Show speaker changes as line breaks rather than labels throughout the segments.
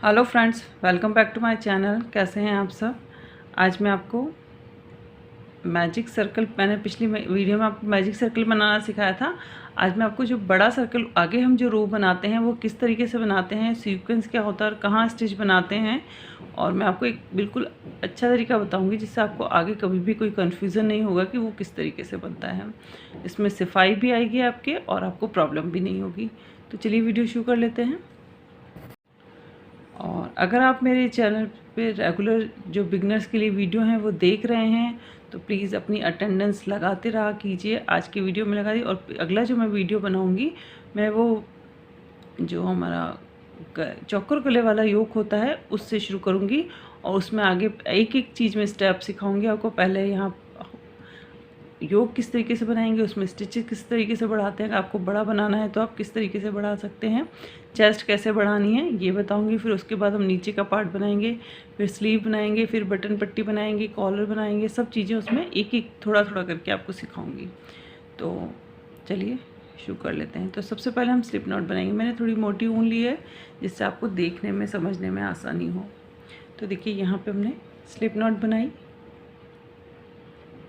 Hello friends, welcome back to my channel. कैसे हैं आप सब। आज मैं आपको मैजिक सर्कल, मैंने पिछली वीडियो में आपको मैजिक सर्कल बनाना सिखाया था। आज मैं आपको जो बड़ा सर्कल आगे हम जो रो बनाते हैं वो किस तरीके से बनाते हैं, सीक्वेंस क्या होता है और कहाँ स्टिच बनाते हैं, और मैं आपको एक बिल्कुल अच्छा तरीका बताऊंगी जिससे आपको आगे कभी भी कोई कन्फ्यूज़न नहीं होगा कि वो किस तरीके से बनता है। इसमें सफाई भी आएगी आपके और आपको प्रॉब्लम भी नहीं होगी। तो चलिए वीडियो शुरू कर लेते हैं। और अगर आप मेरे चैनल पे रेगुलर जो बिगनर्स के लिए वीडियो हैं वो देख रहे हैं तो प्लीज़ अपनी अटेंडेंस लगाते रहा कीजिए। आज की वीडियो में लगा दी, और अगला जो मैं वीडियो बनाऊंगी मैं वो जो हमारा चौकर गले वाला योक होता है उससे शुरू करूंगी, और उसमें आगे एक एक चीज़ में स्टेप सिखाऊंगी आपको। पहले यहाँ योग किस तरीके से बनाएंगे, उसमें स्टिचेस किस तरीके से बढ़ाते हैं, आपको बड़ा बनाना है तो आप किस तरीके से बढ़ा सकते हैं, चेस्ट कैसे बढ़ानी है ये बताऊंगी। फिर उसके बाद हम नीचे का पार्ट बनाएंगे, फिर स्लीव बनाएंगे, फिर बटन पट्टी बनाएंगे, कॉलर बनाएंगे, सब चीज़ें उसमें एक एक थोड़ा थोड़ा करके आपको सिखाऊंगी। तो चलिए शुरू कर लेते हैं। तो सबसे पहले हम स्लिप नॉट बनाएंगे। मैंने थोड़ी मोटी ऊन ली है जिससे आपको देखने में समझने में आसानी हो। तो देखिए यहाँ पर हमने स्लिप नॉट बनाई,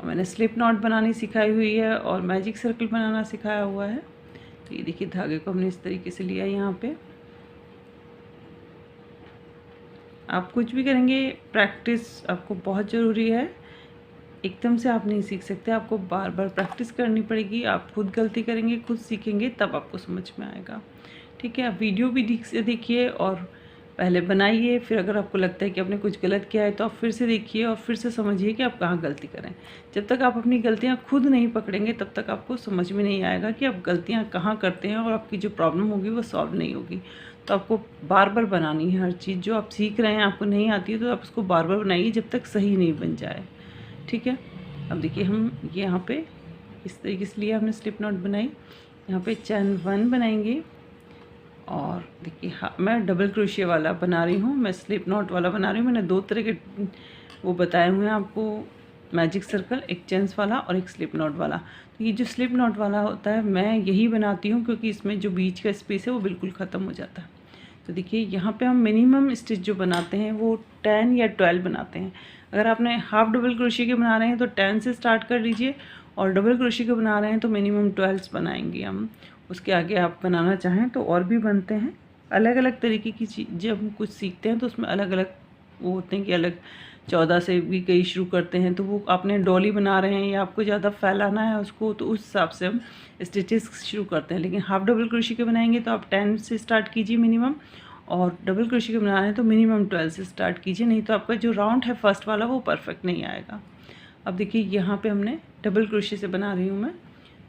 मैंने स्लिप नॉट बनानी सिखाई हुई है और मैजिक सर्कल बनाना सिखाया हुआ है। तो ये देखिए धागे को हमने इस तरीके से लिया। यहाँ पे आप कुछ भी करेंगे, प्रैक्टिस आपको बहुत ज़रूरी है। एकदम से आप नहीं सीख सकते, आपको बार बार प्रैक्टिस करनी पड़ेगी। आप खुद गलती करेंगे, खुद सीखेंगे, तब आपको समझ में आएगा। ठीक है, आप वीडियो भी ठीक से देखिए और पहले बनाइए। फिर अगर आपको लगता है कि आपने कुछ गलत किया है तो आप फिर से देखिए और फिर से समझिए कि आप कहाँ गलती करें। जब तक आप अपनी गलतियाँ खुद नहीं पकड़ेंगे तब तक आपको समझ में नहीं आएगा कि आप गलतियाँ कहाँ करते हैं, और आपकी जो प्रॉब्लम होगी वो सॉल्व नहीं होगी। तो आपको बार बार बनानी है हर चीज़। जो आप सीख रहे हैं आपको नहीं आती है तो आप उसको बार बार बनाइए जब तक सही नहीं बन जाए। ठीक है, अब देखिए हम ये यहाँ पे इस तरीके से लिया हमने स्लिप नॉट बनाई। यहाँ पे चैन 1 बनाएंगे, और देखिए हाँ मैं डबल क्रोशिया वाला बना रही हूँ, मैं स्लिप नॉट वाला बना रही हूँ। मैंने दो तरह के वो बताए हुए हैं आपको मैजिक सर्कल, एक चेन्स वाला और एक स्लिप नॉट वाला। तो ये जो स्लिप नॉट वाला होता है मैं यही बनाती हूँ क्योंकि इसमें जो बीच का स्पेस है वो बिल्कुल ख़त्म हो जाता है। तो देखिए यहाँ पे हम मिनिमम स्टिच जो बनाते हैं वो 10 या 12 बनाते हैं। अगर आपने हाफ डबल क्रोशिया के बना रहे हैं तो 10 से स्टार्ट कर लीजिए, और डबल क्रोशिया के बना रहे हैं तो मिनिमम 12 बनाएंगे हम। उसके आगे आप बनाना चाहें तो और भी बनते हैं। अलग अलग तरीके की चीज़ जब हम कुछ सीखते हैं तो उसमें अलग अलग वो होते हैं कि अलग 14 से भी कई शुरू करते हैं। तो वो आपने डॉली बना रहे हैं या आपको ज़्यादा फैलाना है उसको, तो उस हिसाब से हम स्टिचेस शुरू करते हैं। लेकिन हाफ डबल क्रोशिया के बनाएंगे तो आप 10 से स्टार्ट कीजिए मिनिमम, और डबल क्रोशिया के बना रहे हैं तो मिनिमम 12 से स्टार्ट कीजिए, नहीं तो आपका जो राउंड है फर्स्ट वाला वो परफेक्ट नहीं आएगा। अब देखिए यहाँ पे हमने डबल क्रोशिया से बना रही हूँ मैं,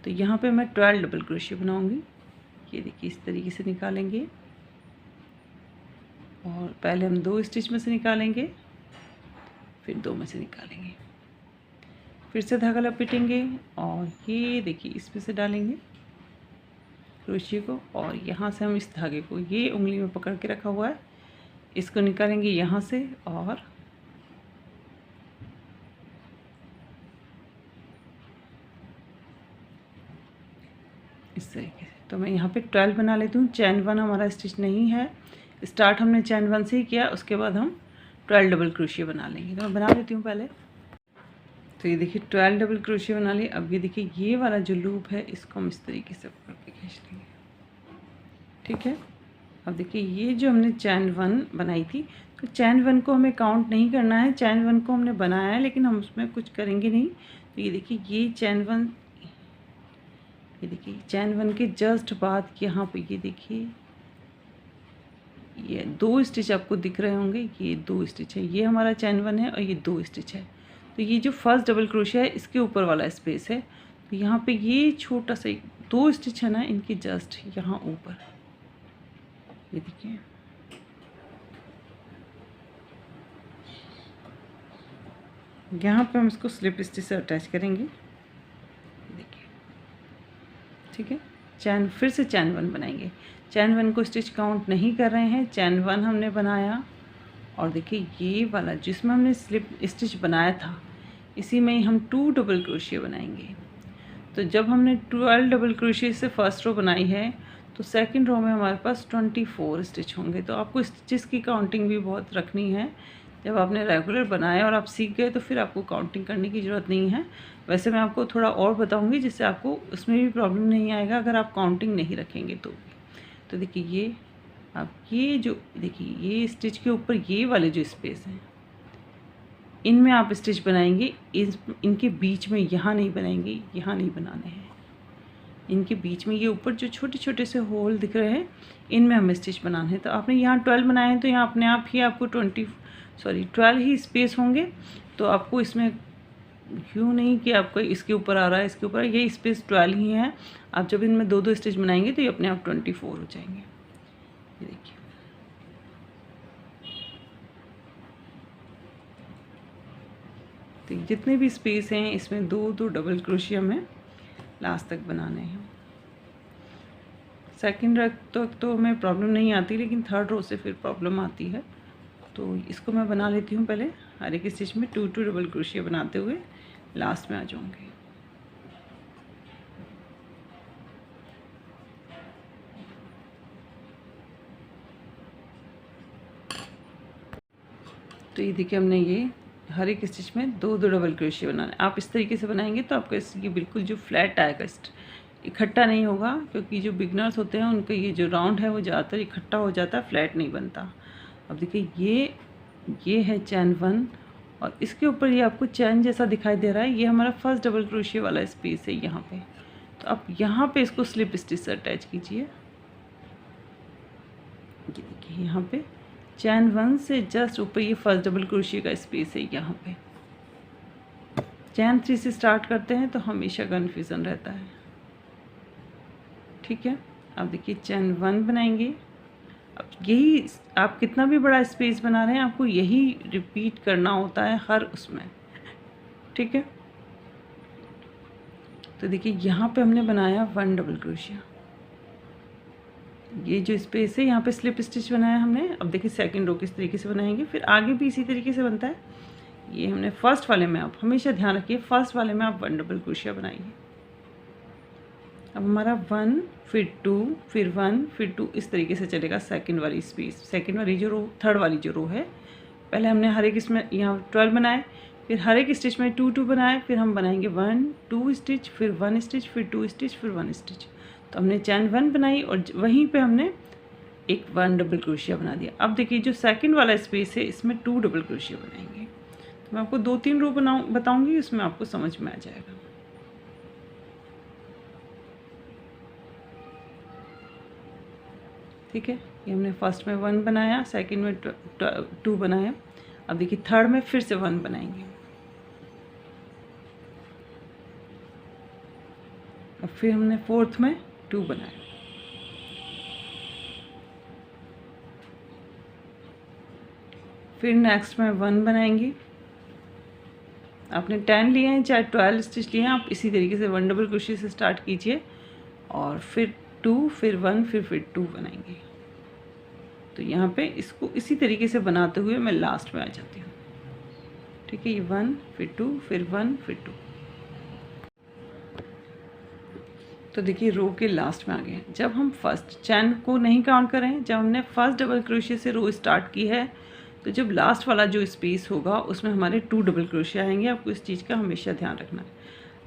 तो यहाँ पे मैं 12 डबल क्रोशिया बनाऊँगी। ये देखिए इस तरीके से निकालेंगे, और पहले हम 2 स्टिच में से निकालेंगे, फिर 2 में से निकालेंगे, फिर से धागा लपेटेंगे, और ये देखिए इसमें से डालेंगे क्रोशिया को, और यहाँ से हम इस धागे को ये उंगली में पकड़ के रखा हुआ है इसको निकालेंगे यहाँ से, और इस तरीके से। तो मैं यहाँ पे 12 बना लेती हूँ। चैन 1 हमारा स्टिच नहीं है, स्टार्ट हमने चैन 1 से ही किया, उसके बाद हम 12 डबल क्रोशिया बना लेंगे। तो मैं बना लेती हूँ पहले। तो ये देखिए 12 डबल क्रोशिया बना लिए। अब ये देखिए ये वाला जो लूप है इसको हम इस तरीके से पकड़ के खींच लेंगे। ठीक है, अब देखिए ये जो हमने चैन 1 बनाई थी, तो चैन 1 को हमें काउंट नहीं करना है। चैन 1 को हमने बनाया है लेकिन हम उसमें कुछ करेंगे नहीं। तो ये देखिए ये चैन 1, ये देखिए चैन 1 के जस्ट बाद यहाँ पे ये देखिए ये 2 स्टिच आपको दिख रहे होंगे, ये 2 स्टिच है। ये हमारा चैन 1 है और ये 2 स्टिच है। तो ये जो फर्स्ट डबल क्रोशिया है इसके ऊपर वाला स्पेस है। तो यहाँ पे ये छोटा सा 2 स्टिच है ना, इनके जस्ट यहाँ ऊपर ये देखिए, यहाँ पे हम इसको स्लिप स्टिच से अटैच करेंगे। देखिए ठीक है, चैन फिर से चैन 1 बनाएंगे। चैन 1 को स्टिच काउंट नहीं कर रहे हैं, चैन 1 हमने बनाया, और देखिए ये वाला जिसमें हमने स्लिप स्टिच बनाया था इसी में ही हम 2 डबल क्रोशिया बनाएंगे। तो जब हमने 12 डबल क्रोशिया से फर्स्ट रो बनाई है तो सेकंड रो में हमारे पास 24 स्टिच होंगे। तो आपको स्टिचेस की काउंटिंग भी बहुत रखनी है। जब आपने रेगुलर बनाया और आप सीख गए तो फिर आपको काउंटिंग करने की ज़रूरत नहीं है। वैसे मैं आपको थोड़ा और बताऊंगी जिससे आपको उसमें भी प्रॉब्लम नहीं आएगा अगर आप काउंटिंग नहीं रखेंगे तो देखिए ये आप ये जो देखिए ये स्टिच के ऊपर ये वाले जो स्पेस हैं इनमें आप स्टिच बनाएंगे। इनके बीच में यहाँ नहीं बनाएंगे, यहाँ नहीं बनाने हैं। इनके बीच में ये ऊपर जो छोटे छोटे से होल दिख रहे हैं इनमें हमें स्टिच बनाना है। तो आपने यहाँ 12 बनाए हैं तो यहाँ अपने आप ही आपको 12 ही स्पेस होंगे। तो आपको इसमें क्यों नहीं कि आपको इसके ऊपर आ रहा है, इसके ऊपर ये स्पेस 12 ही है। आप जब इनमें 2-2 स्टिच बनाएंगे तो ये अपने आप 24 हो जाएंगे। ये देखिए तो जितने भी स्पेस हैं इसमें 2-2 डबल क्रोशिया में लास्ट तक बनाने हैं। सेकंड रो तक तो हमें प्रॉब्लम नहीं आती, लेकिन थर्ड रो से फिर प्रॉब्लम आती है। तो इसको मैं बना लेती हूँ पहले। हर एक स्टिच में 2-2 डबल क्रोशिया बनाते हुए लास्ट में आ जाऊँगी। तो ये देखिए हमने ये हर एक स्टिच में 2-2 डबल क्रोशिया बनाना है। आप इस तरीके से बनाएंगे तो आपका ये बिल्कुल जो फ्लैट आएगा, इकट्ठा नहीं होगा, क्योंकि जो बिगनर्स होते हैं उनका ये जो राउंड है वो ज़्यादातर इकट्ठा हो जाता है, फ्लैट नहीं बनता। अब देखिए ये है चैन 1 और इसके ऊपर ये आपको चैन जैसा दिखाई दे रहा है, ये हमारा फर्स्ट डबल क्रोशिया वाला स्पेस है यहाँ पे। तो आप यहाँ पे इसको स्लिप स्टिच से अटैच कीजिए। ये देखिए यहाँ पे चैन 1 से जस्ट ऊपर ये फर्स्ट डबल क्रोशिया का स्पेस है यहाँ पे। चैन 3 से स्टार्ट करते हैं तो हमेशा कन्फ्यूज़न रहता है, ठीक है। अब देखिए चैन 1 बनाएंगे। अब यही आप कितना भी बड़ा स्पेस बना रहे हैं आपको यही रिपीट करना होता है हर उसमें, ठीक है। तो देखिए यहाँ पे हमने बनाया 1 डबल क्रोशिया, ये जो स्पेस है यहाँ पे स्लिप स्टिच बनाया हमने। अब देखिए सेकंड रो किस तरीके से बनाएंगे, फिर आगे भी इसी तरीके से बनता है। ये हमने फर्स्ट वाले में, आप हमेशा ध्यान रखिए फर्स्ट वाले में आप 1 डबल क्रोशिया बनाइए। अब हमारा 1 फिर 2 फिर 1 फिर 2 इस तरीके से चलेगा सेकंड वाली स्पेस। सेकंड वाली जो रो, थर्ड वाली जो रो है, पहले हमने हर एक इसमें यहाँ 12 बनाए, फिर हर एक स्टिच में 2-2 बनाए, फिर हम बनाएंगे 1-2 स्टिच, फिर 1 स्टिच, फिर 2 स्टिच, फिर 1 स्टिच। तो हमने चैन 1 बनाई और वहीं पे हमने एक 1 डबल क्रोशिया बना दिया। अब देखिए जो सेकंड वाला स्पेस है इसमें 2 डबल क्रोशिया बनाएंगे। तो मैं आपको 2-3 रो बताऊंगी, उसमें आपको समझ में आ जाएगा। ठीक है, ये हमने फर्स्ट में 1 बनाया, सेकंड में 2 बनाया। अब देखिए थर्ड में फिर से 1 बनाएंगे। अब फिर हमने फोर्थ में 2 बनाया। फिर नेक्स्ट में 1 बनाएंगे। आपने 10 लिए हैं चाहे 12 स्टिच लिए हैं, आप इसी तरीके से 1 डबल क्रोशिया से स्टार्ट कीजिए और फिर 2 फिर 1 फिर 2 बनाएंगे। तो यहाँ पे इसको इसी तरीके से बनाते हुए मैं लास्ट में आ जाती हूँ, ठीक है। ये 1 फिर 2 फिर 1 फिर 2। तो देखिए रो के लास्ट में आ गए। जब हम फर्स्ट चैन को नहीं काउंट करें, जब हमने फर्स्ट डबल क्रोशिया से रो स्टार्ट की है, तो जब लास्ट वाला जो स्पेस होगा उसमें हमारे 2 डबल क्रोशिया आएंगे। आपको इस चीज़ का हमेशा ध्यान रखना है।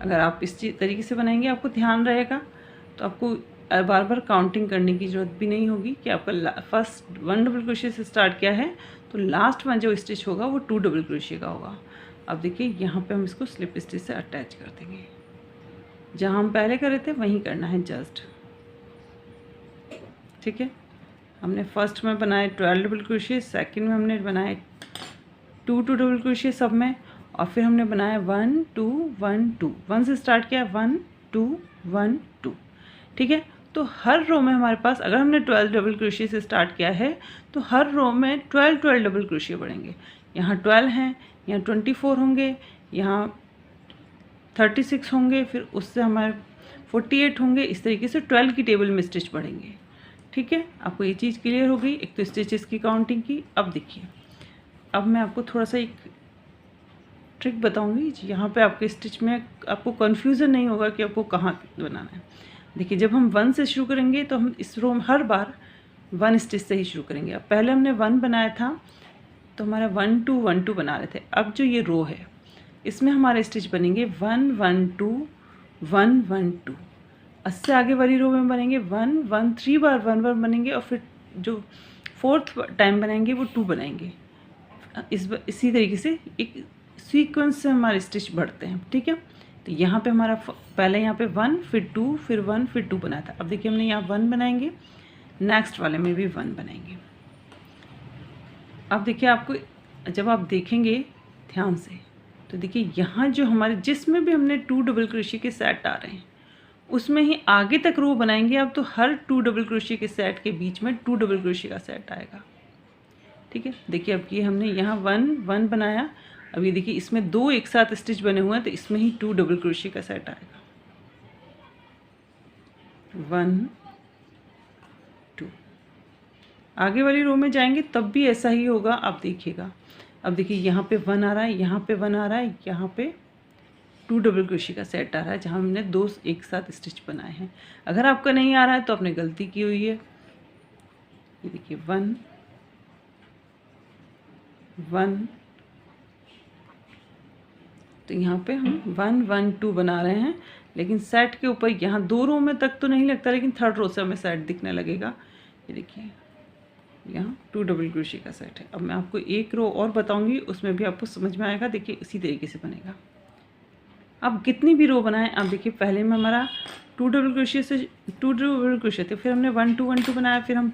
अगर आप इस तरीके से बनाएंगे आपको ध्यान रहेगा, तो आपको बार बार काउंटिंग करने की ज़रूरत भी नहीं होगी कि आपका फर्स्ट 1 डबल क्रोशिया से स्टार्ट किया है तो लास्ट में जो स्टिच होगा वो 2 डबल क्रोशिया का होगा। अब देखिए यहाँ पे हम इसको स्लिप स्टिच से अटैच कर देंगे। जहाँ हम पहले करे थे वहीं करना है जस्ट, ठीक है। हमने फर्स्ट में बनाए 12 डबल क्रोशिया, सेकंड में हमने बनाए 2 डबल क्रोशिया सब में, और फिर हमने बनाया 1 2 1 2। 1 से स्टार्ट किया 1 2 1 2, ठीक है। तो हर रो में हमारे पास, अगर हमने 12 डबल क्रोशिया से स्टार्ट किया है तो हर रो में 12 डबल क्रोशिया बढ़ेंगे। यहाँ 12 हैं, यहाँ 24 होंगे, यहाँ 36 होंगे, फिर उससे हमारे 48 होंगे। इस तरीके से 12 की टेबल में स्टिच बढ़ेंगे, ठीक है। आपको ये चीज़ क्लियर हो गई, एक तो स्टिचेस की काउंटिंग की। अब देखिए, अब मैं आपको थोड़ा सा एक ट्रिक बताऊंगी, यहाँ पे आपके स्टिच में आपको कन्फ्यूज़न नहीं होगा कि आपको कहाँ बनाना है। देखिए जब हम 1 से शुरू करेंगे तो हम इस रो में हर बार 1 स्टिच से ही शुरू करेंगे। अब पहले हमने 1 बनाया था तो हमारा 1 2 1 2 बना रहे थे। अब जो ये रो है इसमें हमारे स्टिच बनेंगे 1 1 2 1 1 2। इससे आगे वाली रो में बनेंगे 1 1 3 बार 1 1 बनेंगे और फिर जो 4th टाइम बनाएंगे वो 2 बनाएंगे। इसी तरीके से एक सीक्वेंस से हमारे स्टिच बढ़ते हैं, ठीक है। तो यहाँ पे हमारा पहले यहाँ पे 1 फिर 2 फिर 1 फिर 2 बनाया था। अब देखिए हमने यहाँ 1 बनाएंगे, नेक्स्ट वाले में भी 1 बनाएंगे। अब देखिए आपको जब आप देखेंगे ध्यान से तो देखिए यहाँ जो हमारे जिसमें भी हमने 2 डबल क्रोशिया के सेट आ रहे हैं उसमें ही आगे तक रो बनाएंगे। अब तो हर 2 डबल क्रोशिया के सेट के बीच में 2 डबल क्रोशिया का सेट आएगा, ठीक है। देखिए अब ये हमने यहाँ 1 1 बनाया। अब ये देखिए इसमें 2 एक साथ स्टिच बने हुए हैं तो इसमें ही 2 डबल क्रोशिया का सेट आएगा। 1 2 आगे वाली रो में जाएंगे तब भी ऐसा ही होगा, आप देखिएगा। अब देखिए यहाँ पे 1 आ रहा है, यहाँ पे 1 आ रहा है, यहाँ पे 2 डबल क्रोशिया का सेट आ रहा है जहाँ हमने 2 एक साथ स्टिच बनाए हैं। अगर आपका नहीं आ रहा है तो आपने गलती की हुई है। ये देखिए 1 1 तो यहाँ पे हम 1 1 2 बना रहे हैं, लेकिन सेट के ऊपर यहाँ 2 रो में तक तो नहीं लगता, लेकिन 3rd रो से हमें सेट दिखने लगेगा। ये देखिए यहाँ 2 डबल क्रोशिया का सेट है। अब मैं आपको एक रो और बताऊंगी, उसमें भी आपको समझ में आएगा। देखिए इसी तरीके से बनेगा। अब कितनी भी रो बनाएं, आप देखिए पहले में हमारा 2 डबल क्रोशिया से 2 डबल क्रोशिया थे, फिर हमने 1 2 1 2 बनाया, फिर हम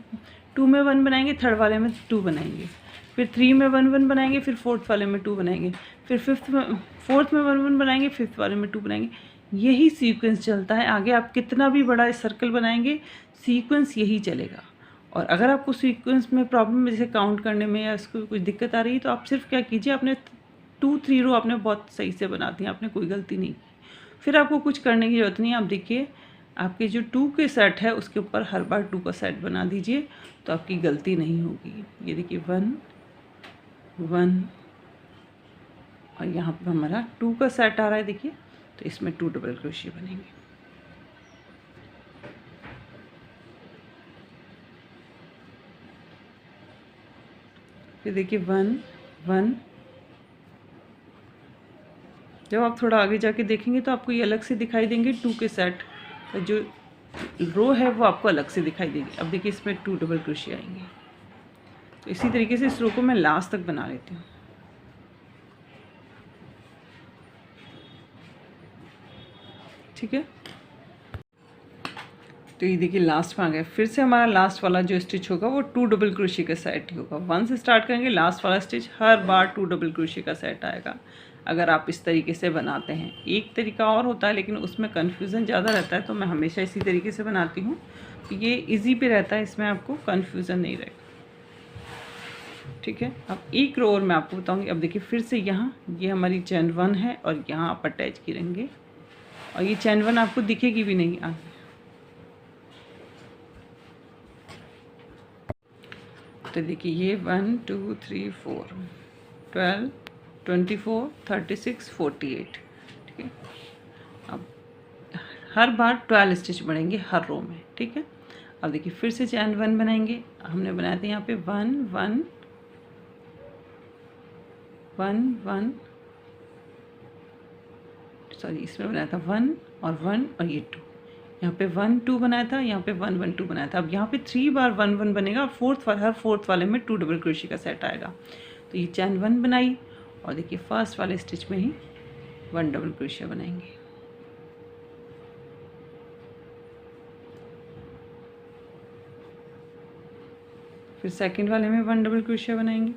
2 में 1 बनाएंगे, 3rd वाले में 2 बनाएंगे, फिर 3 में 1 1 बनाएंगे, फिर 4th वाले में 2 बनाएंगे, फिर 4th में 1 1 बनाएंगे, 5th वाले में 2 बनाएंगे। यही सीक्वेंस चलता है। आगे आप कितना भी बड़ा सर्कल बनाएंगे सीक्वेंस यही चलेगा। और अगर आपको सीक्वेंस में प्रॉब्लम जैसे काउंट करने में या इसको कुछ दिक्कत आ रही है तो आप सिर्फ क्या कीजिए, आपने 2 3 रो आपने बहुत सही से बना दी, आपने कोई गलती नहीं की, फिर आपको कुछ करने की ज़रूरत नहीं है। आप देखिए आपके जो 2 के सेट है उसके ऊपर हर बार 2 का सेट बना दीजिए तो आपकी गलती नहीं होगी। ये देखिए 1 1 और यहाँ पर हमारा 2 का सेट आ रहा है, देखिए तो इसमें 2 डबल क्रोशिया बनेंगे। फिर देखिए 1 1 जब आप थोड़ा आगे जाके देखेंगे तो आपको ये अलग से दिखाई देंगे। 2 के सेट जो रो है वो आपको अलग से दिखाई देगी। अब देखिए इसमें 2 डबल क्रोशिया आएंगे। तो इसी तरीके से इस रो को मैं लास्ट तक बना लेती हूँ, ठीक है। तो ये देखिए लास्ट में आ गया। फिर से हमारा लास्ट वाला जो स्टिच होगा वो 2 डबल क्रोशिया का सेट ही होगा। 1 से स्टार्ट करेंगे, लास्ट वाला स्टिच हर बार 2 डबल क्रोशिया का सेट आएगा अगर आप इस तरीके से बनाते हैं। एक तरीका और होता है लेकिन उसमें कन्फ्यूज़न ज़्यादा रहता है, तो मैं हमेशा इसी तरीके से बनाती हूँ। ये इजी पे रहता है, इसमें आपको कन्फ्यूज़न नहीं रहेगा, ठीक है। अब एक रो और मैं आपको बताऊँगी। अब देखिए फिर से यहाँ ये हमारी चैन 1 है और यहाँ आप अटैच करेंगे और ये चैन 1 आपको दिखेगी भी नहीं आगे। तो देखिए ये 1 2 3 4 12 24 36 48, ठीक है। अब हर बार 12 स्टिच बढ़ेंगे हर रो में, ठीक है। अब देखिए फिर से चैन 1 बनाएंगे। हमने बनाए थे यहाँ पे 1 1 1 1 सॉरी इसमें बनाया था 1 और 1 और ये 2। यहाँ पे 1 2 बनाया था, यहाँ पे 1 1 2 बनाया था। अब यहाँ पे 3 बार 1 1 बनेगा और हर फोर्थ वाले में 2 डबल क्रोशिया का सेट आएगा। तो ये चैन 1 बनाई और देखिए फर्स्ट वाले स्टिच में ही 1 डबल क्रोशिया बनाएंगे। फिर सेकंड वाले में 1 डबल क्रोशिया बनाएंगे,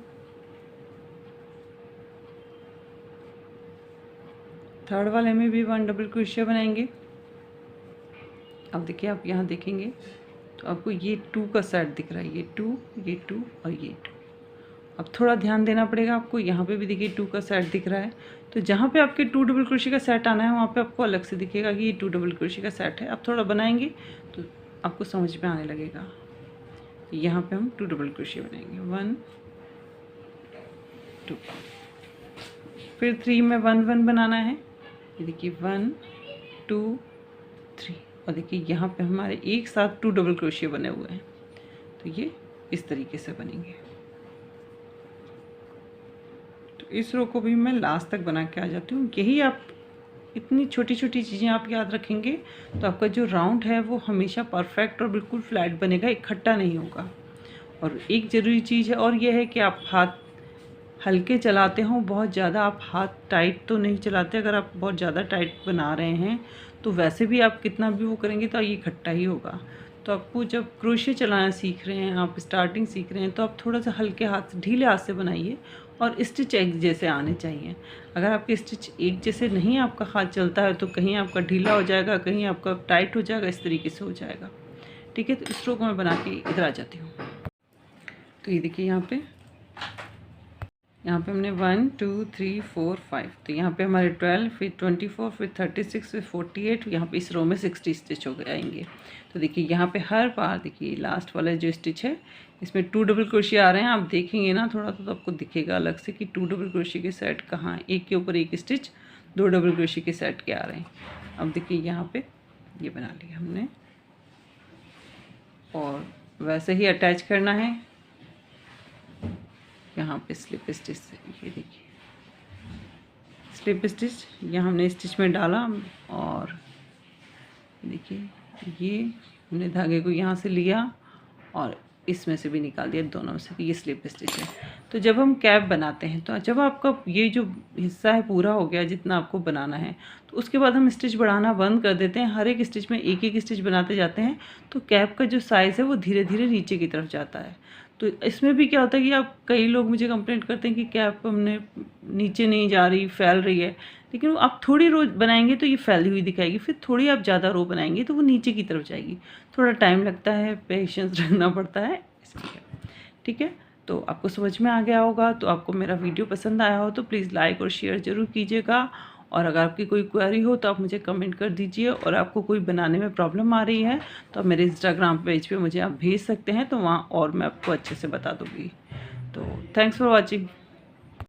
थर्ड वाले में भी 1 डबल क्रोशिया बनाएंगे। अब देखिए आप यहाँ देखेंगे तो आपको ये 2 का सेट दिख रहा है, ये 2 और ये 2। अब थोड़ा ध्यान देना पड़ेगा आपको। यहाँ पे भी देखिए 2 का सेट दिख रहा है, तो जहाँ पे आपके 2 डबल क्रोशिया का सेट आना है वहाँ पे आपको अलग से दिखेगा कि ये 2 डबल क्रोशिया का सेट है। अब थोड़ा बनाएंगे तो आपको समझ में आने लगेगा। यहाँ पे हम 2 डबल क्रोशिया बनाएंगे, 1 2। फिर 3 में 1 1 बनाना है। ये देखिए 1 2 3 और देखिए यहाँ पे हमारे एक साथ 2 डबल क्रोशिया बने हुए हैं। तो ये इस तरीके से बनेंगे। तो इस रो को भी मैं लास्ट तक बना के आ जाती हूँ। यही आप इतनी छोटी छोटी चीज़ें आप याद रखेंगे तो आपका जो राउंड है वो हमेशा परफेक्ट और बिल्कुल फ्लैट बनेगा, इकट्ठा नहीं होगा। और एक ज़रूरी चीज़ है और यह है कि आप हाथ हल्के चलाते हो, बहुत ज़्यादा आप हाथ टाइट तो नहीं चलाते। अगर आप बहुत ज़्यादा टाइट बना रहे हैं तो वैसे भी आप कितना भी वो करेंगे तो ये इकट्ठा ही होगा। तो आपको जब क्रोशिया चलाना सीख रहे हैं, आप स्टार्टिंग सीख रहे हैं, तो आप थोड़ा सा हल्के हाथ से, ढीले हाथ से बनाइए और स्टिच एक जैसे आने चाहिए। अगर आपके स्टिच एक जैसे नहीं आपका हाथ चलता है तो कहीं आपका ढीला हो जाएगा, कहीं आपका टाइट हो जाएगा, इस तरीके से हो जाएगा। ठीक है, तो इस रो को मैं बना के इधर आ जाती हूँ। तो ये देखिए यहाँ पे हमने 1 2 3 4 5, तो यहाँ पे हमारे 12, फिर 24, फिर 36, फिर 48, यहाँ पे इस रो में 60 स्टिच हो जाएंगे। तो देखिए यहाँ पे हर बार देखिए लास्ट वाला जो स्टिच है इसमें 2 डबल क्रोशिया आ रहे हैं। आप देखेंगे ना थोड़ा तो आपको दिखेगा अलग से कि 2 डबल क्रोशिया के सेट कहाँ, एक के ऊपर एक स्टिच 2 डबल क्रोशिया के सेट के आ रहे हैं। अब देखिए यहाँ पे ये बना लिया हमने और वैसे ही अटैच करना है यहाँ पे स्लिप स्टिच से। ये देखिए स्लिप स्टिच यहाँ हमने स्टिच में डाला और देखिए ये हमने धागे को यहाँ से लिया और इसमें से भी निकाल दिया, दोनों से, कि ये स्लिप स्टिच है। तो जब हम कैप बनाते हैं तो जब आपका ये जो हिस्सा है पूरा हो गया जितना आपको बनाना है, तो उसके बाद हम स्टिच बढ़ाना बंद कर देते हैं। हर एक स्टिच में एक एक स्टिच बनाते जाते हैं तो कैप का जो साइज़ है वो धीरे धीरे नीचे की तरफ जाता है। तो इसमें भी क्या होता है कि आप, कई लोग मुझे कंप्लेंट करते हैं कि कैप हमने नीचे नहीं जा रही, फैल रही है। लेकिन आप थोड़ी रो बनाएंगे तो ये फैली हुई दिखाएगी, फिर थोड़ी आप ज़्यादा रो बनाएंगे तो वो नीचे की तरफ जाएगी। थोड़ा टाइम लगता है, पेशेंस रखना पड़ता है इसलिए। ठीक है, तो आपको समझ में आ गया होगा। तो आपको मेरा वीडियो पसंद आया हो तो प्लीज़ लाइक और शेयर ज़रूर कीजिएगा। और अगर आपकी कोई क्वेरी हो तो आप मुझे कमेंट कर दीजिए। और आपको कोई बनाने में प्रॉब्लम आ रही है तो आप मेरे इंस्टाग्राम पेज पे मुझे आप भेज सकते हैं, तो वहाँ और मैं आपको अच्छे से बता दूँगी। तो थैंक्स फॉर वॉचिंग।